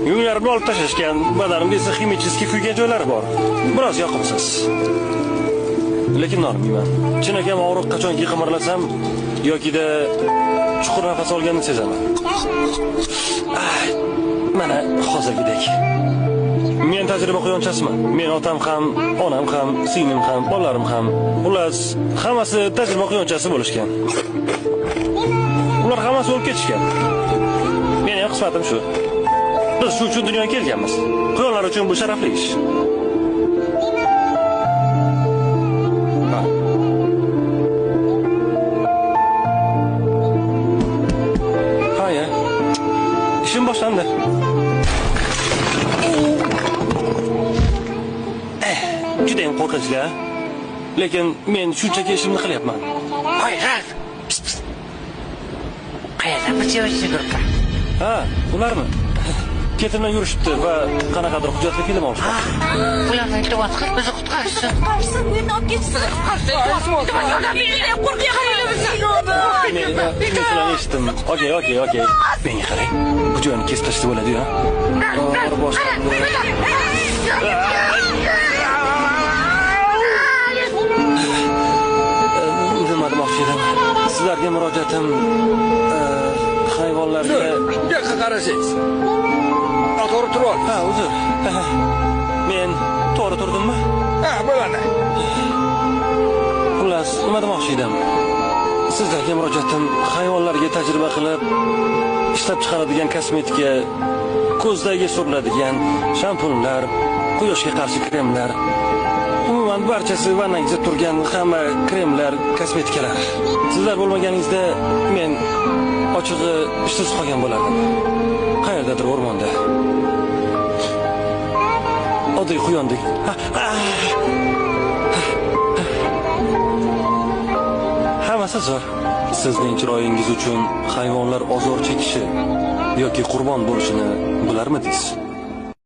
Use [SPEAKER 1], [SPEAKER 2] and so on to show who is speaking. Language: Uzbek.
[SPEAKER 1] Yunglarimni olib tashlashgan, badanimda esa ximichiskiy kuygan joylari bor. Biroz yoqimsiz. Lekin normayman. Chinakam og'riq qachonki qimirlasam yokida chuqur nafas olganini sezaman. Mana hozirgidek. Men tajriba quyonchasiman. Men otam ham, onam ham, singlim ham, bolalarim ham, xullas, hammasi tajriba quyonchasi bo'lishgan. Ular hammasi o'lib ketishgan. Mening ham qismatim shu. Biz shu uchun dunyoga kelganmiz. Quyonlar uchun bu sharafli ish. Haya. İşim boshlandi. Judayam qo'rqinchli. Lekin men shunchaki ishimni qilyapman.
[SPEAKER 2] Hoy, Ralf. Qayerda bir yuribdi?
[SPEAKER 1] Ha, ularmi? Ketimdan yurishibdi va qanaqadir hujjatli film olishdi.
[SPEAKER 2] Ularni aytyapti, bizni qutqarishsin.
[SPEAKER 3] Qutqarishsin, bu yerni olib ketsin.
[SPEAKER 1] Men eshitdim. Okey. Menga qarang. Bu joyni kesib tashlab bo'ladi-yu. Nima demoqchi edim? Sizlarga murojaatim hayvonlarga
[SPEAKER 4] yo'q qarasangiz. To'g'ri turib ol.
[SPEAKER 1] Ha, uzr. Men to'g'ri turdimmi?
[SPEAKER 4] Ha, bo'ladi.
[SPEAKER 1] Xullas, nima demoqchi edim? Sizlarga murojaatim hayvonlarga tajriba qilib ishlab chiqaradigan kosmetika, ko'zdagi suriladigan shampunlar, quyoshga qarshi kremlar, umuman barchasi vannangizda turgan hamma kremlar, kosmetikalar. Sizlar bo'lmaganingizda men ochig'i ishsiz qolgan bo'lardim. Qayerdadir o'rmonda. Oddiy quyondek. Hammasi zo'r. Sizning chiroyingiz uchun hayvonlar ozor chekishi yoki qurbon bo'lishini bilarmidingiz?